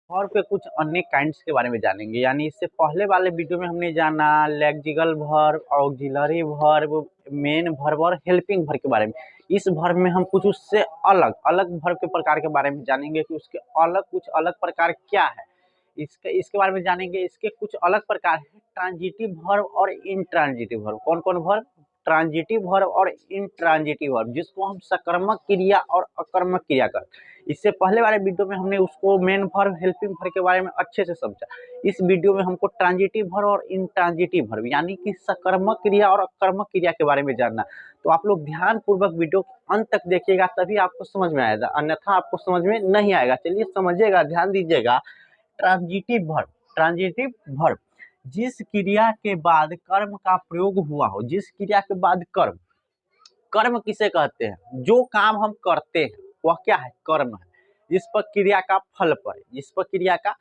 और पे कुछ अन्य काइंड्स के बारे में जानेंगे। यानी इससे पहले वाले वीडियो में हमने जाना lexical verb, auxiliary verb, main verb और हेल्पिंग वर्ब के बारे में। इस वर्ब में हम कुछ उससे अलग अलग वर्ब के प्रकार के बारे में जानेंगे कि उसके अलग कुछ अलग प्रकार क्या है। इसके बारे में जानेंगे। इसके कुछ अलग प्रकार है, ट्रांजिटिव वर्ब और इंट्रांजिटिव वर्ब। कौन कौन वर्ब? ट्रांजिटिव वर्ब और इंट्रांजिटिव वर्ब, जिसको हम सकर्मक क्रिया और अकर्मक क्रिया करते हैं। इससे पहले वाले वीडियो में हमने उसको मेन वर्ब, हेल्पिंग वर्ब के बारे में अच्छे से समझा। इस वीडियो में हमको ट्रांजिटिव वर्ब और इंट्रांजिटिव वर्ब यानी कि सकर्मक क्रिया और अकर्मक क्रिया के बारे में जानना। तो आप लोग ध्यान पूर्वक वीडियो के अंत तक देखिएगा, तभी आपको समझ में आएगा, अन्यथा आपको समझ में नहीं आएगा। चलिए समझिएगा, ध्यान दीजिएगा। ट्रांजिटिव वर्ब जिस क्रिया के बाद कर्म का प्रयोग हुआ हो। जिस क्रिया के बाद कर्म, कर्म किसे कहते हैं? जो काम हम करते हैं वह क्या है? कर्म है। जिस पर क्रिया का फल पड़े, जिस पर क्रिया का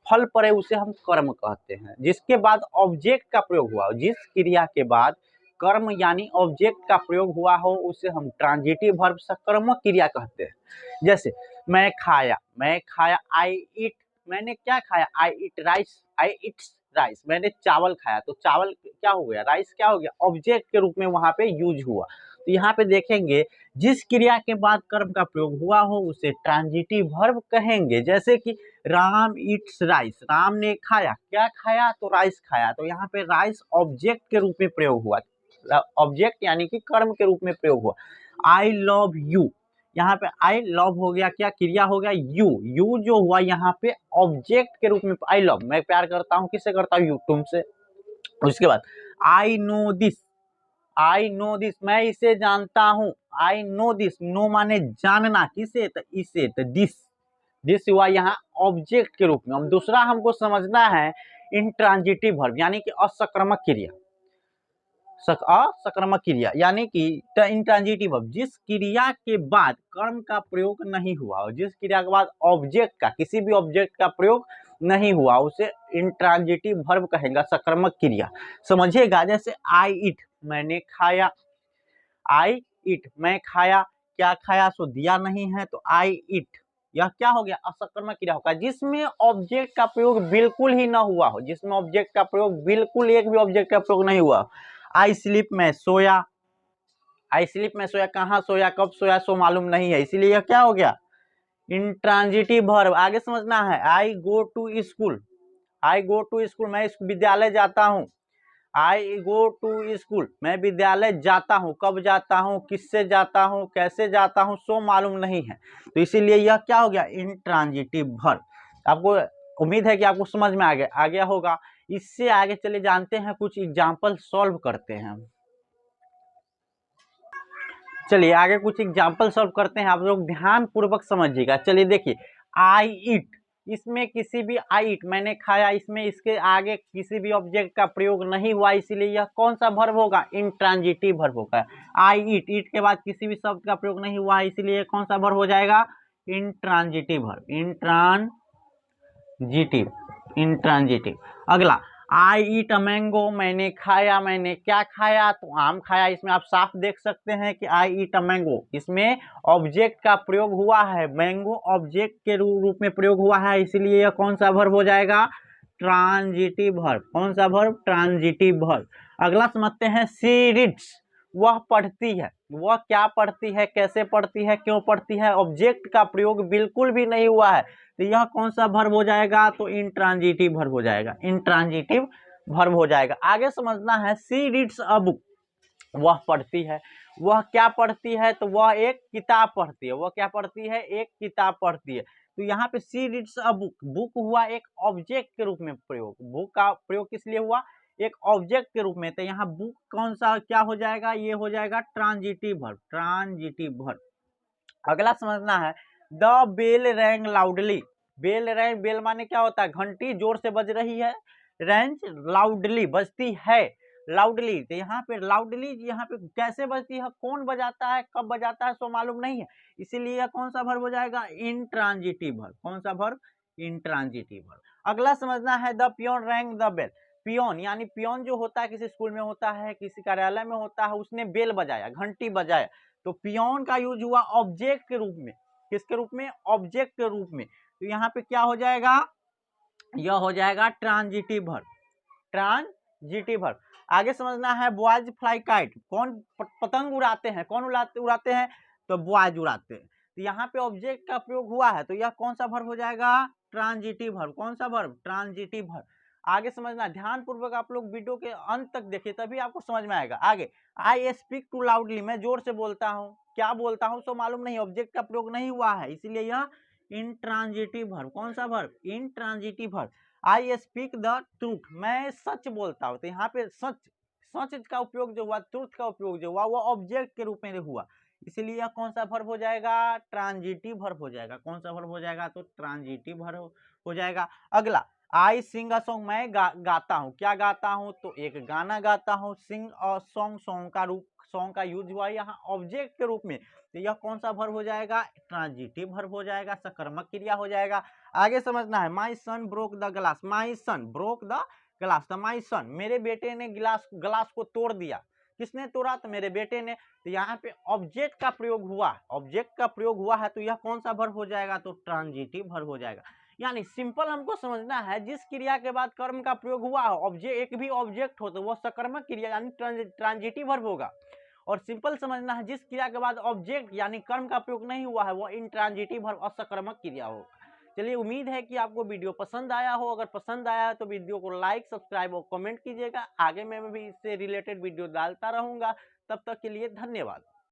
फल पड़े उसे हम कर्म कहते हैं। जिसके बाद ऑब्जेक्ट का प्रयोग हुआ हो, जिस क्रिया के बाद कर्म यानी ऑब्जेक्ट का प्रयोग हुआ हो उसे हम ट्रांजिटिव वर्ब सकर्मक क्रिया कहते हैं। जैसे मैं खाया, आई ईट, मैंने क्या खाया? आई ईट राइस, आई ईट्स राइस, मैंने चावल खाया। तो चावल क्या हो गया? राइस क्या हो गया? ऑब्जेक्ट के रूप में वहां पे यूज हुआ। तो यहाँ पे देखेंगे जिस क्रिया के बाद कर्म का प्रयोग हुआ हो उसे ट्रांजिटिव वर्ब कहेंगे। जैसे कि राम ईट्स राइस, राम ने खाया, क्या खाया? तो राइस खाया। तो यहाँ पे राइस ऑब्जेक्ट के रूप में प्रयोग हुआ, ऑब्जेक्ट यानी कि कर्म के रूप में प्रयोग हुआ। आई लव यू, यहाँ पे आई लव हो गया, क्या क्रिया हो गया? यू जो हुआ यहाँ पे ऑब्जेक्ट के रूप में। आई लव, मैं प्यार करता हूँ, किससे करता हूँ? यू, तुमसे। उसके बाद आई नो दिस, मैं इसे जानता हूँ। आई नो दिस, नो माने जानना, किसे? तो इसे। तो दिस हुआ यहाँ ऑब्जेक्ट के रूप में। अब दूसरा हमको समझना है इंट्रांजिटिव वर्ब यानी कि असक्रामक क्रिया। असक्रामक क्रिया यानी कि इंट्रांजिटिव वर्ब जिस क्रिया के बाद कर्म का प्रयोग नहीं हुआ हो, जिस क्रिया के बाद ऑब्जेक्ट का, किसी भी ऑब्जेक्ट का प्रयोग नहीं हुआ, उसे इंट्रांजिटिव वर्ब कहेगा, सकर्मक क्रिया। समझिएगा, जैसे आई ईट, मैंने खाया, आई ईट, मैं खाया, क्या खाया? सो दिया नहीं है, तो आई ईट, यह क्या हो गया? असकर्मक क्रिया होगा जिसमें ऑब्जेक्ट का प्रयोग बिल्कुल ही ना हुआ हो, जिसमें ऑब्जेक्ट का प्रयोग बिल्कुल, एक भी ऑब्जेक्ट का प्रयोग नहीं हुआ। आई स्लीप, मैं सोया, आई स्लीप में सोया, कहाँ सोया, कब सोया, सो मालूम नहीं है, इसीलिए यह क्या हो गया? Intransitive verb. आगे समझना है, I go to school, I go to school, मैं विद्यालय जाता हूँ। आई गो टू स्कूल, मैं विद्यालय जाता हूँ, कब जाता हूँ, किससे जाता हूँ, कैसे जाता हूँ, सो मालूम नहीं है। तो इसीलिए यह क्या हो गया? Intransitive verb. आपको उम्मीद है कि आपको समझ में आ गया होगा। इससे आगे चले जानते हैं, कुछ एग्जाम्पल सॉल्व करते हैं। चलिए आगे कुछ एग्जाम्पल सॉल्व करते हैं, आप लोग ध्यान पूर्वक समझिएगा। चलिए देखिए, आई ईट, इसमें किसी भी, आई ईट मैंने खाया, इसमें इसके आगे किसी भी ऑब्जेक्ट का प्रयोग नहीं हुआ, इसीलिए यह कौन सा वर्ब होगा? इंट्रांजिटिव वर्ब होगा। आई ईट, ईट के बाद किसी भी शब्द का प्रयोग नहीं हुआ, इसीलिए कौन सा वर्ब हो जाएगा? Intransitive verb, intransitive. अगला, आई ईट अ मैंगो, मैंने खाया, मैंने क्या खाया? तो आम खाया। इसमें आप साफ देख सकते हैं कि आई ईट अ मैंगो, इसमें ऑब्जेक्ट का प्रयोग हुआ है, मैंगो ऑब्जेक्ट के रूप में प्रयोग हुआ है, इसलिए यह कौन सा वर्ब हो जाएगा? Transitive verb. कौन सा वर्ब? Transitive verb. अगला समझते हैं, सी रीड्स, वह पढ़ती है, वह क्या पढ़ती है, कैसे पढ़ती है, क्यों पढ़ती है, ऑब्जेक्ट का प्रयोग बिल्कुल भी नहीं हुआ है, तो यह कौन सा वर्ब हो जाएगा? तो इंट्रांजिटिव वर्ब हो जाएगा, इंट्रांजिटिव वर्ब हो जाएगा। आगे समझना है, सी रीड्स अ बुक, वह पढ़ती है, वह क्या पढ़ती है? तो वह एक किताब पढ़ती है, वह क्या पढ़ती है? एक किताब पढ़ती है। तो यहाँ पे सी रीड्स अ बुक, बुक हुआ एक ऑब्जेक्ट के रूप में प्रयोग, बुक का प्रयोग किस लिए हुआ? एक ऑब्जेक्ट के रूप में। तो यहाँ बुक कौन सा क्या हो जाएगा? ये हो जाएगा ट्रांजिटिव वर्ब, ट्रांजिटिव वर्ब। अगला समझना है, the bell rang loudly, bell rang, bell माने क्या होता है? घंटी जोर से बज रही है, रैंज लाउडली, बजती है, लाउडली। तो यहाँ पे लाउडली, यहाँ पे कैसे बजती है, कौन बजाता है, कब बजाता है, सो मालूम नहीं है, इसीलिए कौन सा वर्ब हो जाएगा? Intransitive verb. कौन सा वर्ब? Intransitive verb. अगला समझना है, the peon rang the bell, peon यानी पियोन जो होता है, किसी स्कूल में होता है, किसी कार्यालय में होता है, उसने बेल बजाया, घंटी बजाया। तो पियोन का यूज हुआ ऑब्जेक्ट के रूप में, किसके रूप में? ऑब्जेक्ट के रूप में। तो यहाँ पे क्या हो जाएगा? यह हो जाएगा ट्रांजिटिव वर्ब, ट्रांजिटिव वर्ब। आगे समझना है बॉयज फ्लाई काइट, कौन पतंग उड़ाते हैं, कौन उड़ाते हैं, तो बॉयज उड़ाते हैं। तो यहाँ पे ऑब्जेक्ट का प्रयोग हुआ है, तो यह कौन सा वर्ब हो जाएगा, ट्रांजिटिव वर्ब। कौन सा वर्ब, ट्रांजिटिव वर्ब। आगे समझना, ध्यान पूर्वक आप लोग वीडियो के अंत तक देखिए तभी आपको समझ में आएगा। आगे, आई स्पीक टू लाउडली, मैं जोर से बोलता हूँ, क्या बोलता हूँ सो मालूम नहीं, ऑब्जेक्ट का प्रयोग नहीं हुआ है, इसीलिए यह इंट्रांजिटिव वर्ब। कौन सा verb, intransitive verb. I speak the truth, मैं सच बोलता हूँ, तो यहाँ पे सच का उपयोग जो हुआ, ट्रूथ का उपयोग जो हुआ वो ऑब्जेक्ट के रूप में हुआ, इसलिए यह कौन सा वर्ब हो जाएगा, ट्रांजिटिव वर्ब हो जाएगा। कौन सा वर्ब हो जाएगा, तो ट्रांजिटिव वर्ब हो जाएगा। अगला, आई सिंग अ सॉन्ग, मैं गाता हूँ, क्या गाता हूँ, तो एक गाना गाता हूँ। सिंग अ सॉन्ग, सॉन्ग का यूज हुआ यहाँ ऑब्जेक्ट के रूप में, तो यह कौन सा वर्ब हो जाएगा, ट्रांजिटिव वर्ब हो जाएगा, सकर्मक क्रिया हो जाएगा। आगे समझना है, my son broke the glass, my son broke the glass, तो माई सन, मेरे बेटे ने ग्लास को तोड़ दिया, किसने तोड़ा, तो मेरे बेटे ने। तो यहाँ पे ऑब्जेक्ट का प्रयोग हुआ, ऑब्जेक्ट का प्रयोग हुआ है, तो यह कौन सा वर्ब हो जाएगा, तो ट्रांजिटिव वर्ब हो जाएगा। यानी सिंपल हमको समझना है, जिस क्रिया के बाद कर्म का प्रयोग हुआ है, ऑब्जेक्ट, एक भी ऑब्जेक्ट हो तो वो सकर्मक क्रिया यानी ट्रांजिटिव वर्ब होगा। और सिंपल समझना है, जिस क्रिया के बाद ऑब्जेक्ट यानी कर्म का प्रयोग नहीं हुआ है वो इंट्रांजिटिव वर्ब असकर्मक क्रिया होगा। चलिए, उम्मीद है कि आपको वीडियो पसंद आया हो। अगर पसंद आया है तो वीडियो को लाइक, सब्सक्राइब और कमेंट कीजिएगा। आगे मैं भी इससे रिलेटेड वीडियो डालता रहूंगा। तब तक के लिए धन्यवाद।